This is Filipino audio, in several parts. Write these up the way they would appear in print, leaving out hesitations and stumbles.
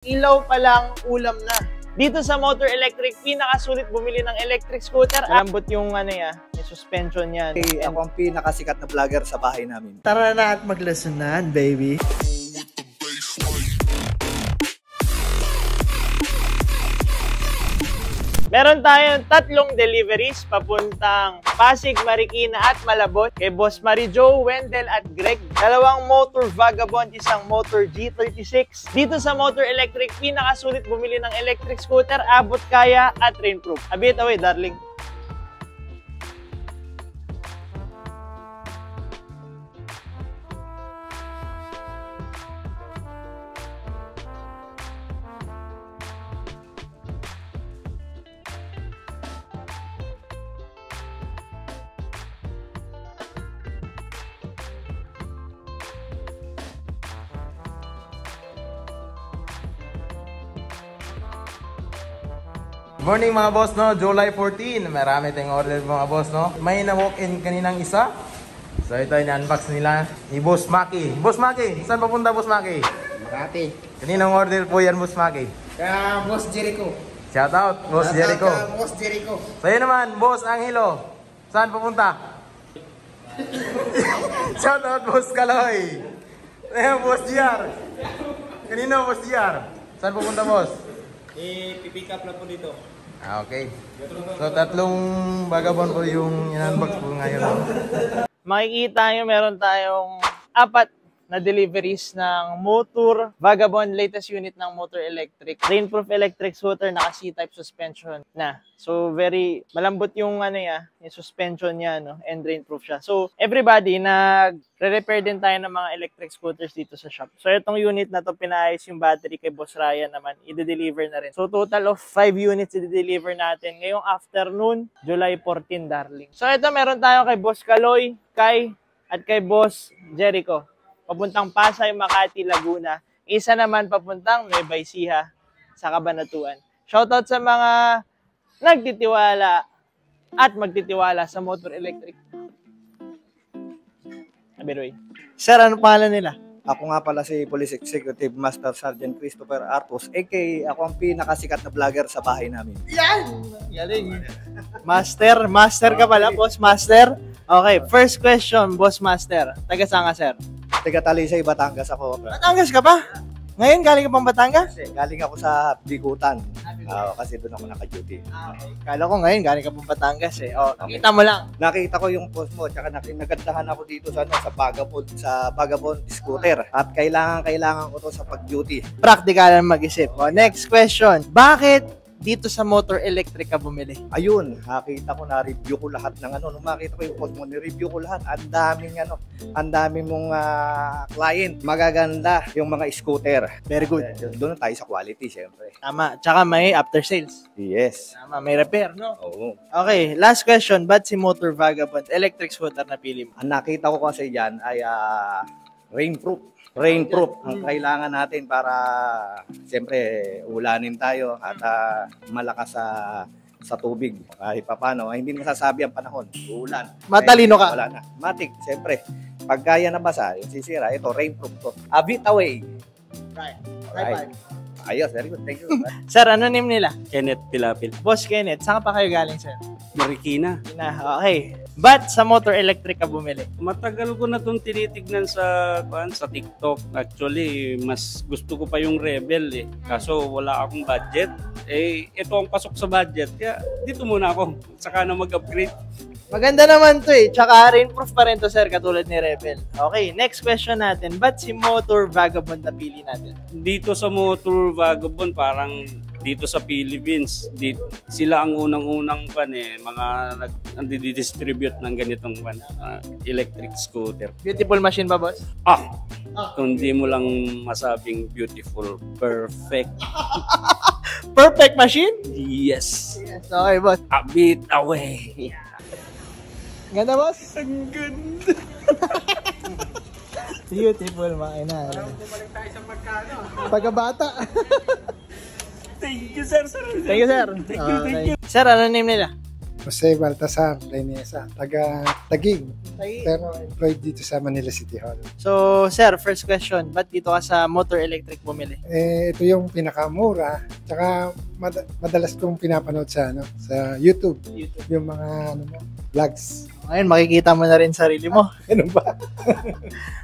Ilaw pa lang, ulam na. Dito sa Motor Electric, pinakasulit bumili ng electric scooter. Malambot yung yung suspension niya. Okay, ako ang pinakasikat na vlogger sa bahay namin. Tara na at maglesonan, baby. Meron tayong 3 deliveries papuntang Pasig, Marikina at Malabon kay Boss Marijo, Wendell at Greg. 2 motor Vagabond, 1 motor G36. Dito sa Motor Electric, pinakasulit bumili ng electric scooter, abot kaya at rainproof. A bit away, darling. Morning mga boss, no? July 14. Marami tayong order mga boss, no? May na-walk-in kaninang isa. So ito yung unbox nila ni Boss Maki. Boss Maki, saan papunta Boss Maki? Makati. Kaninang order po yan Boss Maki? Kaya Boss Jericho. Shout out Boss Jericho. Boss Jericho. So yun naman, Boss Angelo. Saan papunta? Shout out Boss Kaloy. Ayan, Boss GR. Kanino Boss GR? Saan papunta Boss? Pipick up na po dito. Okay. So 3 Vagabond po yung in-unbox po ngayon. Makikita nyo meron tayong 4 na deliveries ng Motor Vagabond, latest unit ng Motor Electric. Rainproof electric scooter, naka C-type suspension na. So very malambot yung yung suspension niya, no, and rainproof siya. So everybody, nagre-repair din tayo ng mga electric scooters dito sa shop. So itong unit na to, pinaayos yung battery kay Boss Ryan naman, i-deliver na rin. So total of 5 units i-deliver natin ngayong afternoon, July 14, darling. So ito, meron tayo kay Boss Kaloy, at kay Boss Jericho. Papuntang Pasay, Makati, Laguna. Isa naman papuntang Nueva Ecija sa Cabanatuan. Shoutout sa mga nagtitiwala at magtitiwala sa Motor Electric. Abiroy. Sir, ano pangalan nila? Ako nga pala si Police Executive Master Sergeant Christopher Artos, aka ako ang pinakasikat na vlogger sa bahay namin. Yan! Galing. Master ka pala, Boss Master. Okay, first question, Boss Master. Taga saan ka, sir? Taga Talisay, Batangas ako. Batangas ka pa? Ngayon, galing ka pang Batangas? Galing ako sa Bigutan. Kasi doon ako naka-duty. Okay. Kala ko ngayon, galing ka pang Batangas eh. O, kita mo lang. Nakita ko yung post mo, tsaka nagandahan ako dito sa Vagabond scooter. At kailangan ko to sa pag-duty. Praktikalan mag-isip. O, next question. Bakit dito sa Motor Electric ka bumili? Ayun, nakita ko, na-review ko lahat ng nung makita ko yung post mo, ni-review ko lahat. Ang daming mong client. Magaganda yung mga scooter. Very good. Doon tayo sa quality, syempre. Tama. Tsaka may after sales. Yes. Tama, may repair, no? Oo. Okay, last question. Ba't si Motor Vagabond electric scooter na pili mo? Ang nakita ko kasi dyan ay rainproof. Rainproof ang kailangan natin para siyempre ulanin tayo at malakas sa tubig. Kahit paano, hindi masasabi ang panahon. Uulan. Matalino ka. Wala na. Matik, siyempre. Pag kaya nabasa, yung sisira, ito, rainproof to. A bit away. Right. Ayos, very good. Thank you. Sir, ano name nila? Kenneth Pilapil. Boss Kenneth, saan pa kayo galing, sir? Marikina. Okay. Ba't sa Motor Electric ka bumili? Matagal ko na itong tinitignan sa TikTok. Actually, mas gusto ko pa yung Rebel eh. Kaso wala akong budget. Ito ang pasok sa budget. Kaya dito muna ako. Saka na mag-upgrade. Maganda naman to eh. Tsaka rainproof pa rin to, sir, katulad ni Rebel. Okay, next question natin. Ba't si Motor Vagabond napili natin? Dito sa Motor Vagabond, parang dito sa Philippines, sila ang unang-unang mga nagdi-distribute ng ganitong electric scooter. Beautiful machine ba, boss? Kung di mo lang masabing beautiful, perfect. Perfect machine? Yes. Okay, boss. A bit away. Ganda, boss? Ang ganda. Beautiful, makina. Bumalik tayo sa magkano. Pagkabata. Thank you, sir. Thank you, sir. Thank you. Sir, ano name nila? Jose Baltasar Lainesa, taga Taguig, pero employed dito sa Manila City Hall. So, sir, first question, ba't dito ka sa motor electric bumili? Ito yung pinakamura, tsaka madalas kong pinapanood sa YouTube, yung mga vlogs. Ngayon, makikita mo na rin sarili mo. Ano ba?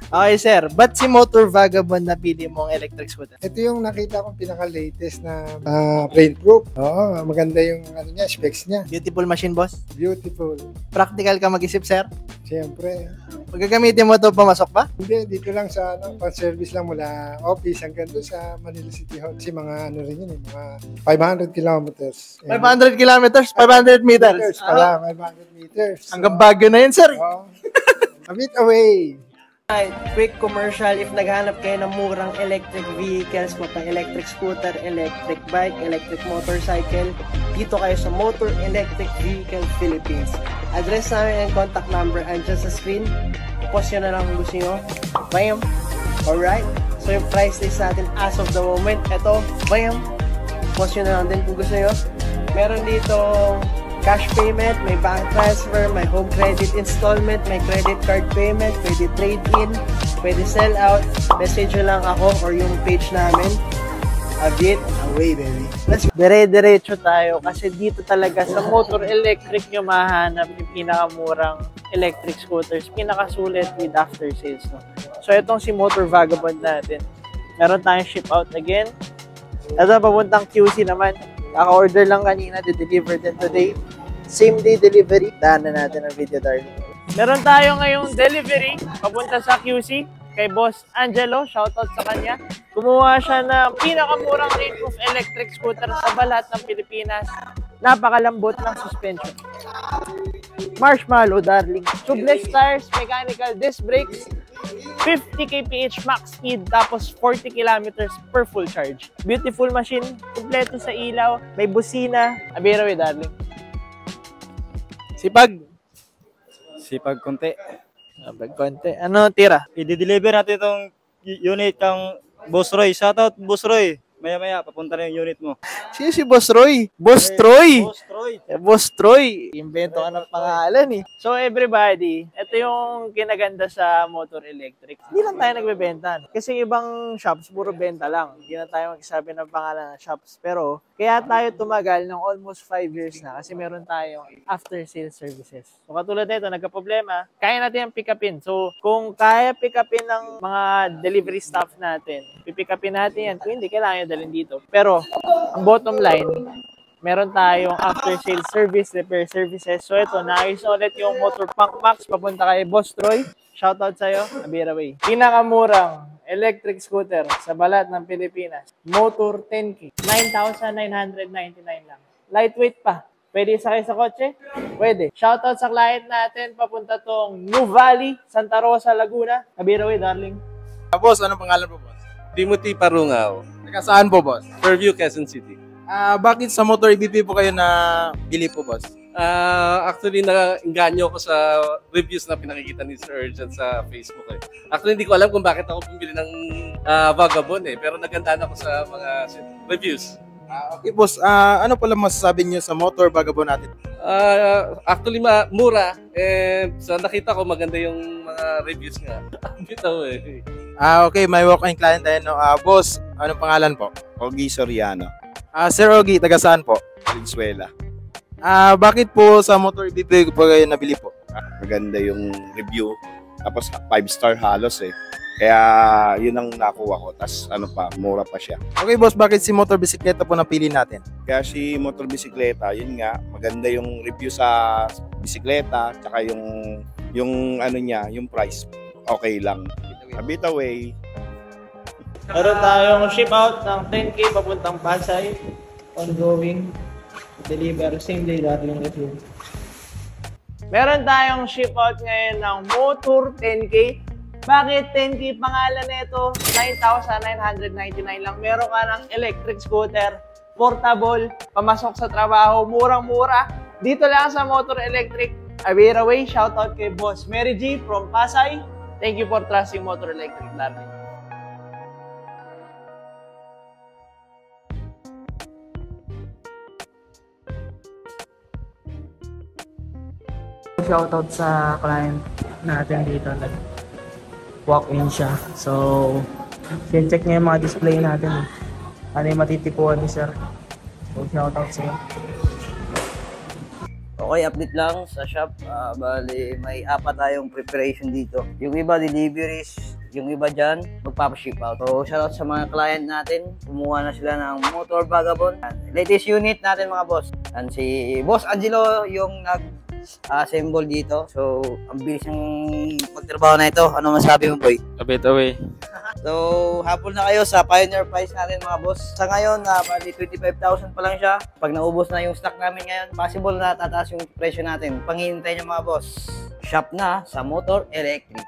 Okay, sir, ba't si Motor Vagabond napili mong electric scooter? Ito yung nakita kong pinaka-latest na rainproof. Oo, maganda yung specs niya. Beautiful machine, boss. Beautiful. Practical ka mag-isip, sir? Siyempre. Pag gagamitin mo ito, pumasok ba? Hindi, dito lang sa pang-service lang mula office hanggang doon sa Manila City Hall. Kasi mga mga 500 kilometers. 500 kilometers, 500 meters. Pala, 500 meters. Hanggang Baguio na yun, sir. A bit away. Right, quick commercial. If naghanap kayo ng murang electric vehicles, electric scooter, electric bike, electric motorcycle, dito kayo sa Motor Electric Vehicle Philippines. Address namin and contact number andyan sa screen. Post nyo na lang kung gusto nyo. Bam! Alright? So yung price list natin as of the moment, eto, bam! Post nyo na lang din kung gusto nyo. Meron dito cash payment, may bank transfer, may home credit installment, may credit card payment, pwede trade-in, pwede sell out. Message nyo lang ako or yung page namin. A bit away, baby. Let's dire-diretso tayo kasi dito talaga sa Motor Electric nyo mahanap yung pinakamurang electric scooters, pinakasulit with after sales. No? So itong si Motor Vagabond natin, meron tayong ship out again. Ito papuntang QC naman. Kaka-order lang kanina, de-deliver din today. Same day delivery. Daanan natin ang video, darling. Meron tayo ngayong delivery papunta sa QC kay Boss Angelo. Shoutout sa kanya. Kumuha siya ng pinakamurang rainproof electric scooter sa balat ng Pilipinas. Napakalambot ng suspension. Marshmallow, darling. Tubeless tires, mechanical disc brakes, 50 kph max speed, tapos 40 kilometers per full charge. Beautiful machine, kumpleto sa ilaw, may busina. Abiraw, darling. Sipag. Sipag konti. Sipag konti. Ano tira? I-deliver natin itong unit ng Boss Roy. Shoutout, Boss Roy. Maya-maya, papunta na yung unit mo. Sino si Boss Roy? Boss Troy! Boss Roy! Boss Troy! Invento ka ng pangalan eh. So everybody, ito yung kinaganda sa Motor Electric. Hindi lang tayo nagbebenta. Kasi ibang shops, puro benta lang. Hindi na tayo magsasabi ng pangalan ng shops. Pero kaya tayo tumagal ng almost 5 years na kasi meron tayong after sales services. So katulad nito, nagka-problema, kaya natin yung pick upin. So kung kaya pick upin ng mga delivery staff natin, pipick upin natin yan. Kung hindi, kailangan dalhin dito. Pero, ang bottom line, meron tayong after-sales service, repair services. So, ito, naayos ulit yung Motor Punk Max papunta kay Boss Troy. Shoutout sa'yo, Abiraway. Pinakamurang electric scooter sa balat ng Pilipinas. Motor 10K. 9,999 lang. Lightweight pa. Pwede sakay sa kotse? Pwede. Shoutout sa client natin. Papunta tong New Valley, Santa Rosa, Laguna. Abiraway, darling. Boss, anong pangalan po, boss? Timothy Parungaw, Taga saan po, boss? Fairview, Quezon City. Bakit sa Motor EBP po kayo na bili po, boss? Actually, na-inganyo ko sa reviews na pinakikita ni Sir Urgent sa Facebook. Actually, hindi ko alam kung bakit ako bumili ng Vagabond pero nagandaan ako sa mga reviews. Okay, boss. Ano pala masasabi niyo sa Motor Vagabond natin? Actually, mura. Sa nakita ko, maganda yung mga reviews nga. Bitaw eh. Okay, may walk-in client tayo. No? Boss, anong pangalan po? Ogie Soriano, Sir Ogie, taga saan po? Valenzuela. Bakit po sa Motor EBP po kayo nabili po? Maganda yung review. Tapos 5-star halos eh. Kaya yun ang nakuha ko. Tapos mura pa siya. Okay, boss, bakit si Motor Bisikleta po napili natin? Kaya si motor bisikleta, yun nga, maganda yung review sa bisikleta, tsaka yung ano niya, yung price, okay lang. A bit away. Meron tayong ship out ng 10K papuntang Pasay. Ongoing. Deliver. Same day darling review. Meron tayong ship out ngayon ng Motor 10K. Bakit 10K pangalan nito? 9,999 lang. Meron ka ng electric scooter, portable, pamasok sa trabaho, murang-mura. Dito lang sa Motor Electric. Abiraway, shoutout kay Boss Mary G from Pasay. Thank you for trusting Motor Electric, darling. shoutout sa client natin dito. Walk-in siya. So, check niya yung mga display natin. Ano yung matitikuhan ni sir. So, shoutout sa'yo. Okay, update lang sa shop. Bali, may 4 tayong preparation dito. Yung iba, deliveries. Yung iba dyan, magpapaship out. So, shoutout sa mga client natin. Kumuha na sila ng Motor Vagabond. Latest unit natin mga boss. And si Boss Angelo yung nag-assemble dito. So, ang bilis ng magtrabaho na ito. Ano masabi mo, boy? A bit away. So, hapon na kayo sa Pioneer price natin mga boss. Sa ngayon, bali 25,000 pa lang siya. Pag naubos na yung stock namin ngayon, possible na tataas yung presyo natin. Panghihintay nyo mga boss. Shop na sa Motor Electric.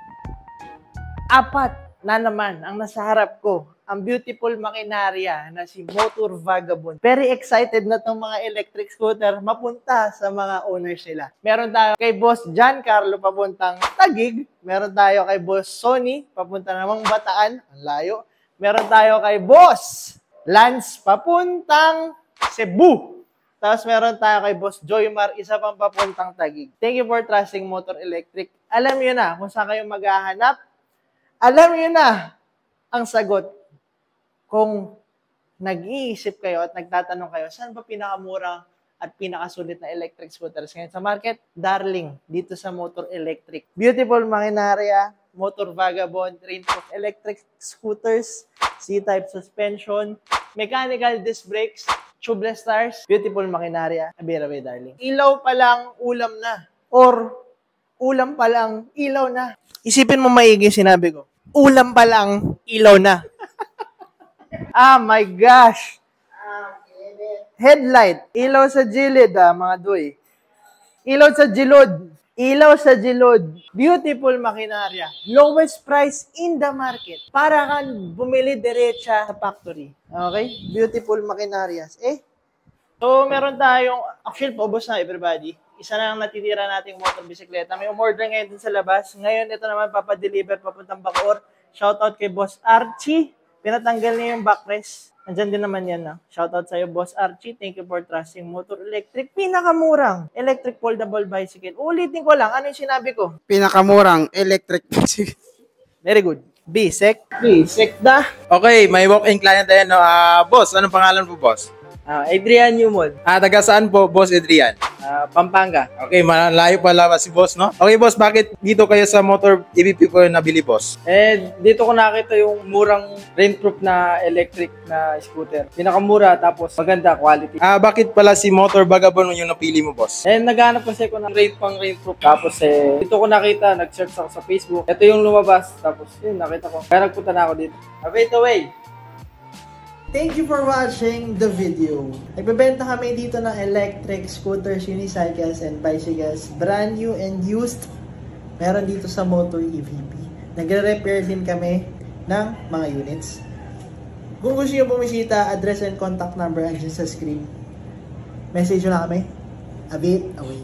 4 na naman ang nasa harap ko. Ang beautiful makinarya na si Motor Vagabond. Very excited na itong mga electric scooter mapunta sa mga owners nila. Meron tayo kay Boss Giancarlo papuntang Taguig. Meron tayo kay Boss Sonny papunta namang Bataan. Ang layo. Meron tayo kay Boss Lance papuntang Cebu. Tapos meron tayo kay Boss Joymar, isa pang papuntang Taguig. Thank you for trusting Motor Electric. Alam nyo na kung saan kayo maghahanap. Alam nyo na ang sagot. Kung nag-iisip kayo at nagtatanong kayo, saan ba pinakamura at pinakasulit na electric scooters ngayon sa market? Darling, dito sa Motor Electric. Beautiful makinarya, Motor Vagabond, rainproof electric scooters, C-type suspension, mechanical disc brakes, tubeless tires, beautiful makinarya, abirabe darling. Ilaw pa lang, ulam na. Or, ulam pa lang, ilaw na. Isipin mo maigi sinabi ko. Ulam pa lang, ilaw na. Ah, my gosh. Headlight. Ilaw sa gilid, mga doy. Ilaw sa gilod. Ilaw sa gilod. Beautiful makinarya. Lowest price in the market. Para kang bumili diretsa sa factory. Okay? Beautiful makinarias. So, meron tayong, actually, paubos na everybody. Isa na lang natitira nating motor bisikleta. May umorder ngayon din sa labas. Ngayon, ito naman papadeliver papuntang Bacoor. Shoutout kay Boss Archie. Pinatanggal niya yung backrest. Andyan din naman yan. Shoutout sa'yo, Boss Archie. Thank you for trusting Motor Electric. Pinakamurang electric foldable bicycle. Ulitin ko lang. Ano yung sinabi ko? Pinakamurang electric bicycle. Very good. Bisek. Bisek da. Okay, may walk-in client tayo. No? Boss, anong pangalan po, boss? Adrian Newmod. Taga saan po, Boss Adrian? Pampanga. Okay, malayo pala si boss, no? Okay, boss, bakit dito kayo sa Motor EVP po nabili, boss? Dito ko nakita yung murang rainproof na electric na scooter. Pinakamura, tapos maganda quality. Bakit pala si Motor Vagabond yung napili mo, boss? Naghanap kasi ako ng rainproof. Tapos dito ko nakita, nag-search ako sa Facebook. Ito yung lumabas. Tapos yun, nakita ko. Kaya nagpunta na ako dito. Wait away! Thank you for watching the video. Nagbebenta kami dito ng electric scooters, unicycles, and bicycles. Brand new and used. Meron dito sa Motor EVP. Nagre-repair din kami ng mga units. Kung gusto nyo bumisita, address and contact number andyan sa screen. Message nyo na kami. A bit away.